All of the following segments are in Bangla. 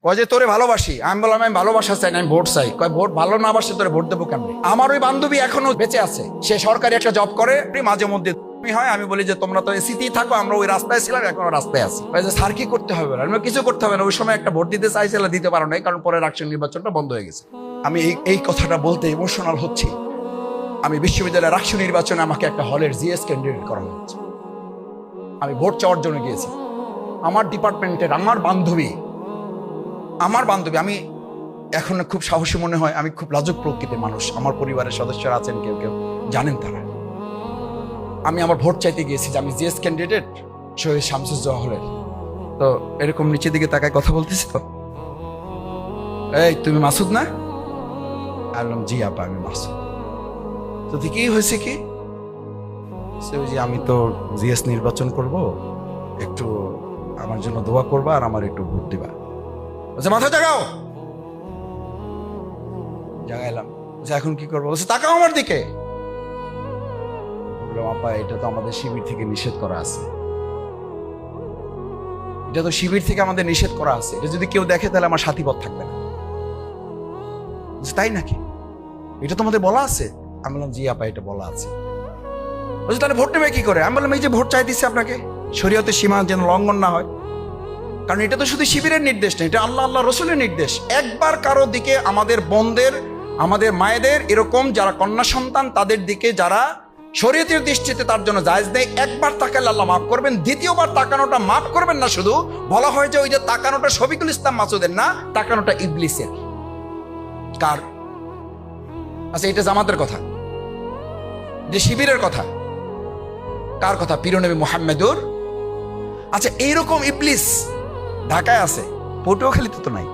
কয় যে তোরে ভালোবাসি। আমি বললাম আমি ভালোবাসা চাই না, আমি ভোট চাই। কয় ভোট ভালো না বাসে তোরে ভোট দেবো কেমনি? আমার ওই বান্ধবী এখনো বেঁচে আছে, সে সরকারি একটা জব করে, মাঝে মধ্যে হয় আমি বলি যে তোমরা তো এসিতেই থাকো, আমরা ওই রাস্তায় ছিলাম, এখনো রাস্তায় আছি। স্যার কি করতে হবে? আমি কিছু করতে হবে না, ওই সময় একটা ভোট দিতে চাইছিল, দিতে পারো নাই, কারণ পরে রাষ্ট্রীয় নির্বাচনটা বন্ধ হয়ে গেছে। আমি এই কথাটা বলতে ইমোশনাল হচ্ছি। আমি বিশ্ববিদ্যালয়ের রাষ্ট্রীয় নির্বাচনে আমাকে একটা হলের জিএস ক্যান্ডিডেট করা হয়েছে। আমি ভোট চাওয়ার জন্য গিয়েছি। আমার ডিপার্টমেন্টের আমার বান্ধবী, আমি এখন খুব সাহসী মনে হয়, আমি খুব লাজুক প্রকৃতির মানুষ। আমার পরিবারের সদস্যরা আছেন, কেউ কেউ জানেন তারা। আমি আমার ভোট চাইতে গিয়েছি যে আমি জিএস ক্যান্ডিডেট শহীদ শামসুজ্জোহা হলের। তো এরকম নিচের দিকে তাকায় কথা বলতেছি, তো এই তুমি মাসুদ না? বললাম জি আপা আমি মাসুদ। তো কি হয়েছে কি? আমি তো জিএস নির্বাচন করব, একটু আমার জন্য দোয়া করবা আর আমার একটু ভোট দিবা। বলছে মাথা জাগাও। জাগাইলাম। বলছে এখন কি করবো? বলছে তাকাও আমার দিকে। বললাম আপা এটা তো আমাদের শিবির থেকে নিষেধ করা আছে, এটা তো শিবির থেকে আমাদের নিষেধ করা আছে, এটা যদি কেউ দেখে তাহলে আমার সাথীপদ থাকবে না। তাই নাকি? এটা তোমাদের বলা আছে? আমি বললাম জি আপা এটা বলা আছে। বলছে তাহলে ভোট নেবে কি করে? আমি বললাম এই যে ভোট চাই দিচ্ছে আপনাকে, শরীয়তের সীমা যেন লঙ্ঘন না হয়, কারণ এটা তো শুধু শিবিরের নির্দেশ না, এটা আল্লাহ রসুলের নির্দেশ। একবার কারো দিকে আমাদের বোনদের, আমাদের মায়েদের, এরকম যারা কন্যা সন্তান তাদের দিকে যারা শরীয়তের দৃষ্টিতে তার জন্য জায়েজ নেই, একবার তাকালে আল্লাহ মাফ করবেন, দ্বিতীয়বার তাকানোটা মাফ করবেন না। শুধু বলা হয় যে ওই যে তাকানোটা শফিকুল ইসলাম মাসুদের না, তাকানোটা ইবলিসের। কার? আচ্ছা এটা জামাতের কথা, যে শিবিরের কথা, কার কথা? প্রিয়নবী মুহাম্মদুর। আচ্ছা এইরকম ইবলিস ঢাকায় আছে, পটুয়াখালীতে তো নাই,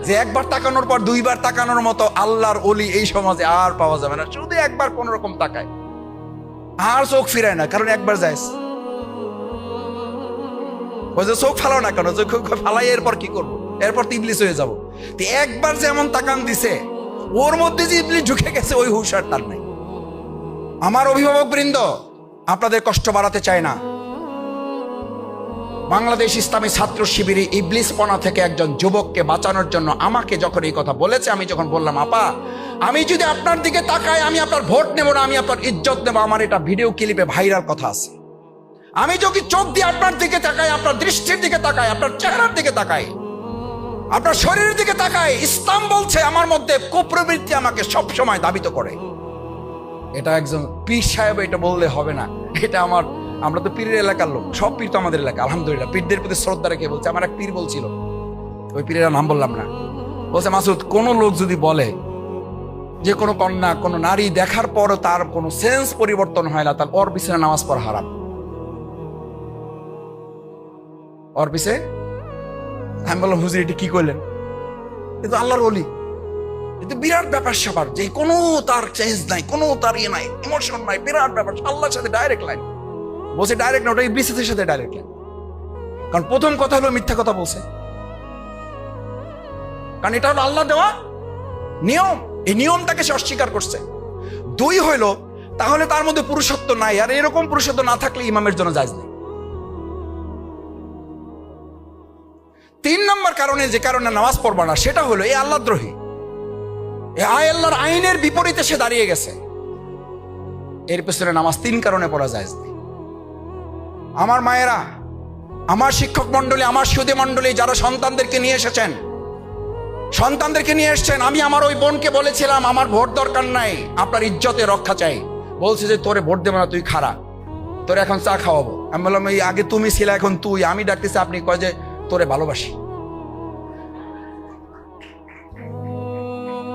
যে একবার তাকানোর পর দুইবার তাকানোর মতো আল্লাহর ওলি এই সমাজে আর পাওয়া যাবে না। শুধু একবার কোন রকম তাকায় আর চোখ ফিরায় না, কারণ একবার যায়। চোখ ফালাও না কেন? চোখ ফালাই এরপর কি করবো? এরপর তো ইবলিস হয়ে যাবো। একবার যেমন তাকান দিছে, ওর মধ্যে যে ইবলিস ঢুকে গেছে ওই হুঁশার তার নাই। আমার অভিভাবক বৃন্দ, আপনাদের কষ্ট বাড়াতে চায় না। বাংলাদেশ ইসলামী ছাত্র শিবিরে ইবলিসপনা থেকে একজন যুবককে বাঁচানোর জন্য আমাকে যখন এই কথা বলেছে, আমি যখন বললাম আপা আমি যদি আপনার দিকে তাকাই আমি আপনার ভোট নেব না, আমি আপনার ইজ্জত নেব, আমার এটা ভিডিও ক্লিপে ভাইরাল কথা আছে। আমি যদি চোখ দিয়ে আপনার দিকে তাকাই, আপনার দৃষ্টির দিকে তাকাই, আপনার চেহারার দিকে তাকাই, আপনার শরীরের দিকে তাকাই, ইসলাম বলছে আমার মধ্যে কুপ্রবৃত্তি আমাকে সব সময় দাবিত করে। এটা একজন পীর সাহেব এটা বললে হবে না, এটা আমরা তো পীরের এলাকার লোক, সব পীর তো আমাদের এলাকা আলহামদুলিল্লাহ, পীরদের প্রতি শ্রদ্ধা রেখে বলছে। আমার এক পীর বলছিল, ওই পীরের নাম বললাম না, বলছে মাসুদ কোন লোক যদি বলে যে কোনো কন্যা কোনো নারী দেখার পরও তার কোনো সেন্স পরিবর্তন হয় না, তাহলে ওর পিছনে নামাজ পড়া হারাম। ওর পিছে আমি বললাম হুজুর এটি কি করলেন? কিন্তু আল্লাহর ওলি, কিন্তু বিরাট ব্যাপার স্যাপার, যে কোনো তার চেঞ্জ নাই, কোনো তার ইয়ে নাই, ইমোশন নাই, বিরাট ব্যাপার, আল্লাহর সাথে ডাইরেক্ট লাইন। বলছে ডাইরেক্ট না, ওটা ইবলিসের সাথে ডাইরেক্ট লাইন। কারণ প্রথম কথা হলো মিথ্যা কথা বলছে, কারণ এটা হলো আল্লাহ দেওয়া নিয়ম, এই নিয়মটাকে সে অস্বীকার করছে। দুই হইলো তাহলে তার মধ্যে পুরুষত্ব নাই, আর এরকম পুরুষত্ব না থাকলে ইমামের জন্য জায়েজ নেই। তিন নম্বর কারণে, যে কারণে নামাজ পড়বা না, সেটা হলো এই আল্লাহদ্রোহী, এই আল্লাহর আইনের বিপরীতে সে দাঁড়িয়ে গেছে। এর পেছনে নামাজ তিন কারণে পড়া জায়েজ নেই। আমার মায়েরা, আমার শিক্ষক মন্ডলী, আমার সুধী মন্ডলী যারা সন্তানদেরকে নিয়ে এসেছেন, আমি আমার ওই বোনকে বলেছিলাম আমার ভোট দরকার নাই, আপনার ইজ্জতে রক্ষা চাই। বলছে যে তোরে ভোট দেবো না, তুই খারা, তোরে এখন চা খাওয়াবো। আমি বললাম এই আগে তুমি ছিলে, এখন তুই। আমি ডাকতেছি, আপনি কয় যে তোরে ভালোবাসি,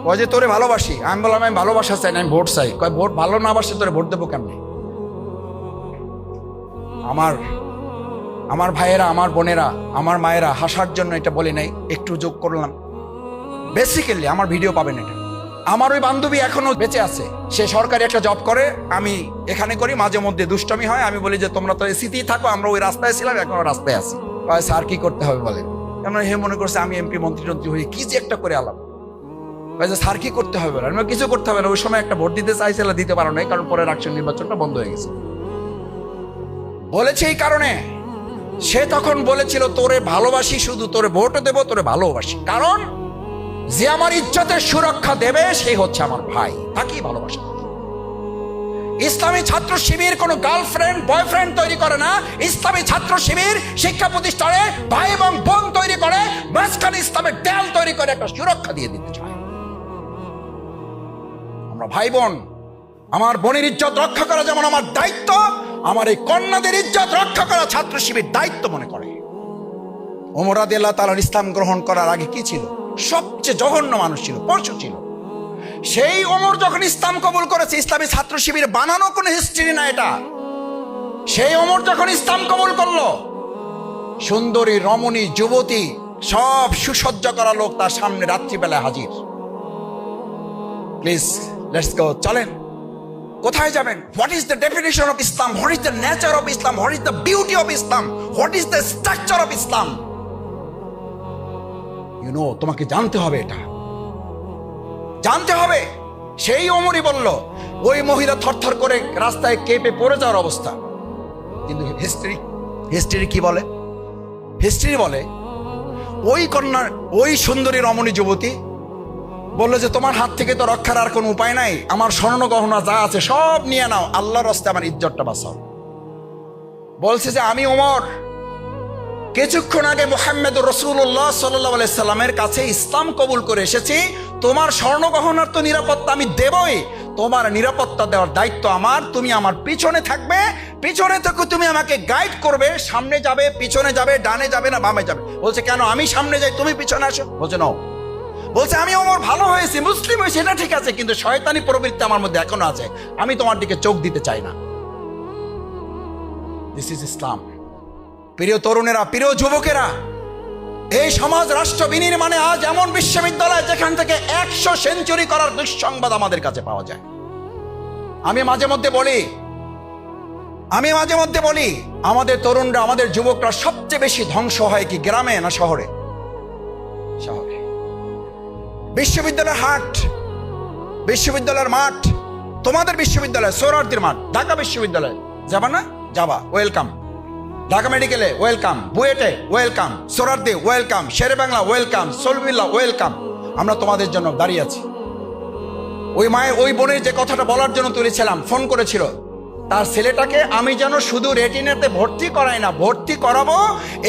কয় যে তোরে ভালোবাসি। আমি বললাম আমি ভালোবাসা চাই না, আমি ভোট চাই। কয় ভোট ভালো না বাসে তোরে ভোট দেবো কেমনি? আমার ভাইয়েরা, আমার বোনেরা, আমার মায়েরা, হাসার জন্য এটা বলে নাই, একটু যোগ করলাম। বেসিক্যালি আমার ভিডিও পাবেন এটা। আমার ওই বান্ধবী এখনো বেঁচে আছে, সে সরকারি একটা জব করে, আমি এখানে করি, মাঝে মধ্যে দুষ্টমি হয়। আমি বলি যে তোমরা তো এসিতেই থাকো, আমরা ওই রাস্তায় ছিলাম, এখনো রাস্তায় আছি। স্যার কি করতে হবে বলেন? কেন হে মনে করছে আমি এমপি মন্ত্রী হয়ে কি যে একটা করে আলাম। স্যার কি করতে হবে? আমি কিছু করতে হবে না, ওই সময় একটা ভোট দিতে চাইছিল, দিতে পারো নাই, কারণ পরে রাষ্ট্রীয় নির্বাচনটা বন্ধ হয়ে গেছে। বলেছে এই কারণে সে তখন বলেছিল তোরে ভালোবাসি, শুধু তোরে ভোটও দেব, তোরে ভালোবাসি, কারণ যে আমার ইজ্জতের সুরক্ষা দেবে সেই হচ্ছে আমার ভাই, তাকেই ভালোবাসা। ইসলামী ছাত্র শিবির কোনো গার্লফ্রেন্ড বয়ফ্রেন্ড তৈরি করে না। ইসলামী ছাত্র শিবির শিক্ষা প্রতিষ্ঠানে ভাই এবং বোন তৈরি করে, মাঝখানে ইসলামের দেয়াল তৈরি করে একটা সুরক্ষা দিয়ে দিতে চায়। আমরা ভাই বোন, আমার বোনের ইজ্জত রক্ষা করা যেমন আমার দায়িত্ব, আমার এই কন্যাদের ইজ্জত রক্ষা করা ছাত্র শিবির দায়িত্ব মনে করে। ওমর রাদিয়াল্লাহু তাআলা ইসলাম গ্রহণ করার আগে কি ছিল? সবচেয়ে জঘন্য মানুষ ছিল, পশু ছিল। সেই ওমর যখন ইসলাম কবুল করেছে, ইসলামী ছাত্র শিবির বানানো কোনো হিস্ট্রি না এটা। সেই ওমর যখন ইসলাম কবুল করলো, সুন্দরী রমণী যুবতী সব সুসজ্জা করা লোক তার সামনে রাত্রিবেলায় হাজির। প্লিজ লেটস গো, চলেন। কোথায় যাবেন? What is the definition of Islam? What is the nature of Islam? What is the beauty of Islam? What is the structure of Islam? You know, তোমাকে জানতে হবে, এটা জানতে হবে। সেই ওমরই বলল, ওই মহিলা থরথর করে রাস্তায় কেঁপে পড়ে যাওয়ার অবস্থা। কিন্তু হিস্ট্রি কি বলে? হিস্ট্রি বলে ওই কন্যা, ওই সুন্দরী রমণী যুবতী বললো যে তোমার হাত থেকে তো রক্ষার আর কোনো উপায় নাই, আমার স্বর্ণ গহনা যা আছে সব নিয়ে নাও, আল্লাহর রাস্তায় আমার ইজ্জতটা বাঁচাও। বলছে যে আমি ওমর কিছুক্ষণ আগে মুহাম্মদুর রাসূলুল্লাহ সাল্লাল্লাহু আলাইহি সাল্লামের কাছে ইসলাম কবুল করে এসেছি, তোমার স্বর্ণ গহনার তো নিরাপত্তা আমি দেবই, তোমার নিরাপত্তা দেওয়ার দায়িত্ব আমার। তুমি আমার পিছনে থাকবে, পিছনে থেকে তুমি আমাকে গাইড করবে, সামনে যাবে, পিছনে যাবে, ডানে যাবে না বামে যাবে। বলছে কেন, আমি সামনে যাই, তুমি পিছনে আসো। বলছে নাও। বলছে আমি ওমর ভালো হয়েছি, মুসলিম হয়েছি, এটা ঠিক আছে, কিন্তু শয়তানি প্রবৃত্তি আমার মধ্যে এখনো আছে, আমি তোমার দিকে চোখ দিতে চাই না। দিস ইজ ইসলাম। প্রিয় তরুণেরা, প্রিয় যুবকেরা, এই সমাজ রাষ্ট্র বিনির্মাণে আজ এমন বিশ্ববিদ্যালয় যেখান থেকে 100 সেঞ্চুরি করার দুঃসংবাদ আমাদের কাছে পাওয়া যায়। আমি মাঝে মধ্যে বলি আমাদের তরুণরা, আমাদের যুবকরা সবচেয়ে বেশি ধ্বংস হয় কি গ্রামে না শহরে? শহরে। বিশ্ববিদ্যালয়ের হাট, বিশ্ববিদ্যালয়ের মাঠ, তোমাদের বিশ্ববিদ্যালয় সোহরাওয়ার্দীর মাঠ, ঢাকা বিশ্ববিদ্যালয় যাবা না? যাবা, ওয়েলকাম। ঢাকা মেডিকেলে ওয়েলকাম, বুয়েটে welcome, Suhrawardy welcome, Sher-e-Bangla welcome, Salimullah welcome. আমরা তোমাদের জন্য দাঁড়িয়ে আছি। ওই মায়ের, ওই বোনের যে কথাটা বলার জন্য তুলেছিলাম, ফোন করেছিল, তার ছেলেটাকে আমি যেন শুধু রেটিনাতে ভর্তি করাই না, ভর্তি করাবো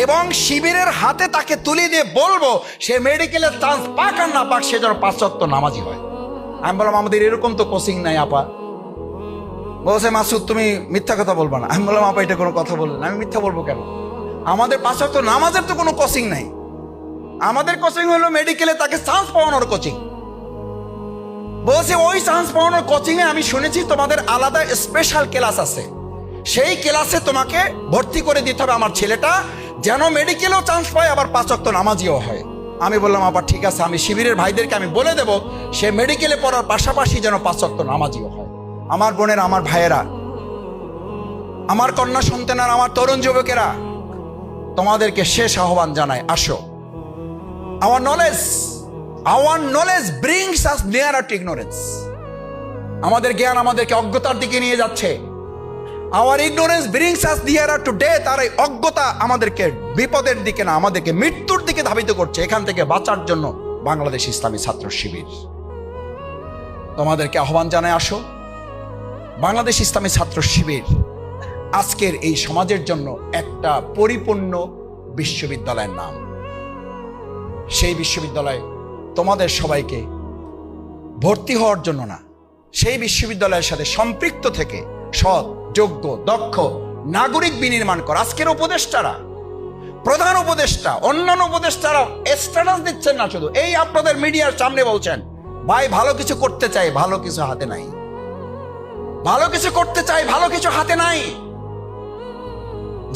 এবং শিবিরের হাতে তাকে তুলে দিয়ে বলবো সে মেডিকেলের চান্স পাক আর না পাক, সে যেন 5 ওয়াক্ত নামাজি হয়। আমি বললাম আমাদের এরকম তো কোচিং নাই আপা। বলছে মাসুদ তুমি মিথ্যা কথা বলবা না। আমি বললাম আপা এটা কোনো কথা বললেন, আমি মিথ্যা বলবো কেন? আমাদের 5 ওয়াক্ত নামাজের তো কোনো কোচিং নাই, আমাদের কোচিং হলো মেডিকেলে তাকে চান্স পাওয়ানোর কোচিং। বলছে ওই চান্স পাওয়ানোর কোচিং এ আমি শুনেছি তোমাদের আলাদা স্পেশাল ক্লাস আছে, সেই ক্লাসে তোমাকে ভর্তি করে দিতে হবে আমার ছেলেটা, যেন মেডিকেলেও চান্স পায় আবার 5 ওয়াক্ত নামাজিও হয়। আমি বললাম আপা ঠিক আছে, আমি শিবিরের ভাইদেরকে আমি বলে দেব সে মেডিকেলে পড়ার পাশাপাশি যেন 5 ওয়াক্ত নামাজিও হয়। আমার বোনেরা, আমার ভাইয়েরা, আমার কন্যা সন্তানেরা, আমার তরুণ যুবকেরা, তোমাদেরকে শেষ আহ্বান জানাই, আসো। Our knowledge brings us nearer to ignorance. আমাদের জ্ঞান আমাদেরকে অজ্ঞতার দিকে নিয়ে যাচ্ছে। Our ignorance brings us nearer to death. আর এই অজ্ঞতা আমাদেরকে বিপদের দিকে না, আমাদেরকে মৃত্যুর দিকে ধাবিত করছে। এখান থেকে বাঁচার জন্য বাংলাদেশ ইসলামী ছাত্র শিবির তোমাদেরকে আহ্বান জানায়, আসো। বাংলাদেশ ইসলামী ছাত্র শিবির আজকের এই সমাজের জন্য একটা পরিপূর্ণ বিশ্ববিদ্যালয়ের নাম। সেই বিশ্ববিদ্যালয় তোমাদের সবাইকে ভর্তি হওয়ার জন্য না, সেই বিশ্ববিদ্যালয়ের সাথে সম্পৃক্ত থেকে সৎ, যোগ্য, দক্ষ নাগরিক বিনির্মাণ করা। আজকের উপদেষ্টারা, প্রধান উপদেষ্টা, অন্যান্য উপদেষ্টারা স্ট্যাটাস দিচ্ছেন না, শুধু এই আপনাদের মিডিয়ার সামনে বলছেন ভাই ভালো কিছু করতে চাই, ভালো কিছু হাতে নাই, ভালো কিছু করতে চাই, ভালো কিছু হাতে নাই।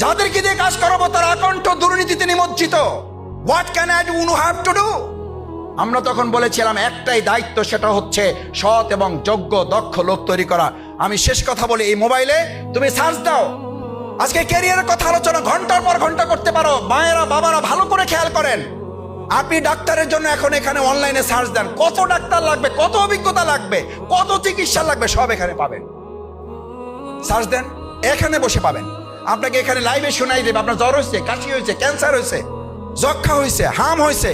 যাদেরকে দিয়ে কাজ করাবো তারা আকণ্ঠ দুর্নীতিতে নিমজ্জিত। What can I do? You have to do. আমরা তখন বলেছিলাম একটাই দায়িত্ব, সেটা হচ্ছে সৎ এবং যোগ্য দক্ষ লোক তৈরি করা। আমি শেষ কথা বলি, এই মোবাইলে তুমি সার্চ দাও, আজকে ক্যারিয়ারের কথা আলোচনা ঘন্টার পর ঘন্টা করতে পারো। মায়েরা, বাবারা ভালো করে খেয়াল করেন, আপনি ডাক্তারের জন্য এখন এখানে অনলাইনে সার্চ দেন, কত ডাক্তার লাগবে, কত অভিজ্ঞতা লাগবে, কত চিকিৎসা লাগবে, সব এখানে পাবেন। সার্চ দেন, এখানে বসে পাবেন। আপনাকে এখানে লাইভে শোনাই দেবে আপনার জ্বর হয়েছে, কাশি হয়েছে, ক্যান্সার হয়েছে, যক্ষা হয়েছে, হাম হয়েছে,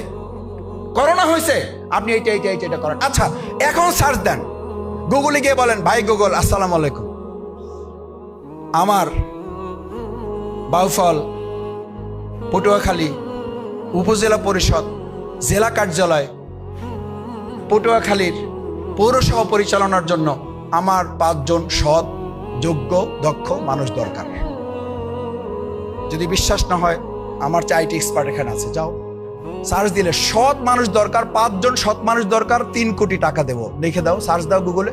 করোনা হয়েছে, আপনি এইটা করেন। আচ্ছা, এখন সার্চ দেন, গুগলে গিয়ে বলেন, ভাই গুগল, আসসালামু আলাইকুম, আমার বাউফল পটুয়াখালী উপজেলা পরিষদ জেলা কার্যালয় পটুয়াখালীর পৌরসভা পরিচালনার জন্য আমার 5 জন সৎ, যোগ্য, দক্ষ মানুষ দরকার। যদি বিশ্বাস না হয়, আমার চাইটি এক্সপার্ট এখানে আছে, যাও সার্চ দিলে সৎ মানুষ দরকার, 5 জন সৎ মানুষ দরকার, 3 কোটি টাকা দেবো, লিখে দাও, সার্চ দাও গুগলে।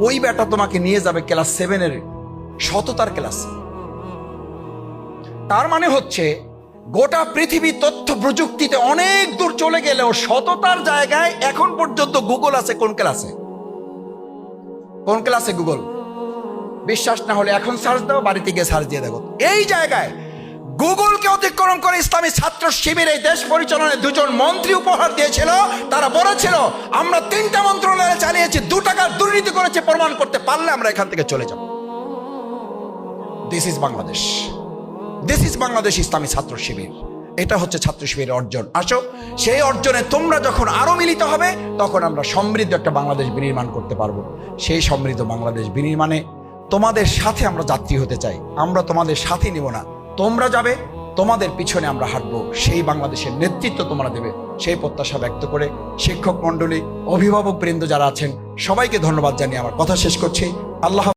ওই বেটা তোমাকে নিয়ে যাবে ক্লাস 7-এর সততার ক্লাস। তার মানে হচ্ছে গোটা পৃথিবী তথ্য প্রযুক্তিতে অনেক দূর চলে গেলেও সততার জায়গায় এখন পর্যন্ত গুগল আছে। কোন ক্লাসে? কোন ক্লাসে গুগল? বিশ্বাস না হলে এখন সার্চ দাও, বাড়িতে গিয়ে সার্চ দিয়ে দেখো। এই জায়গায় গুগলকে অতিক্রম করে ইসলামী ছাত্র শিবির এই দেশ পরিচালনায় 2 জন মন্ত্রী উপহার দিয়েছিল। তারা বলেছিল, আমরা 3টা মন্ত্রণালয় চালিয়েছি, 2 টাকার দুর্নীতি করেছে, প্রমাণ করতে পারলে আমরা এখান থেকে চলে যাব। This is Bangladesh, this is Bangladesh ইসলামী ছাত্র শিবির। এটা হচ্ছে ছাত্র শিবিরের অর্জন। আসো, সেই অর্জনে তোমরা যখন আরো মিলিত হবে, তখন আমরা সমৃদ্ধ একটা বাংলাদেশ বিনির্মাণ করতে পারবো। সেই সমৃদ্ধ বাংলাদেশ বিনির্মাণে তোমাদের সাথে আমরা যাত্রী হতে চাই। আমরা তোমাদের সাথে নিব না, তোমরা যাবে, তোমাদের পিছনে আমরা হাঁটবো। সেই বাংলাদেশের নেতৃত্ব তোমরা দেবে, সেই প্রত্যাশা ব্যক্ত করে শিক্ষক মণ্ডলী, অভিভাবক বৃন্দ যারা আছেন, সবাইকে ধন্যবাদ জানিয়ে আমার কথা শেষ করছি। আল্লাহ।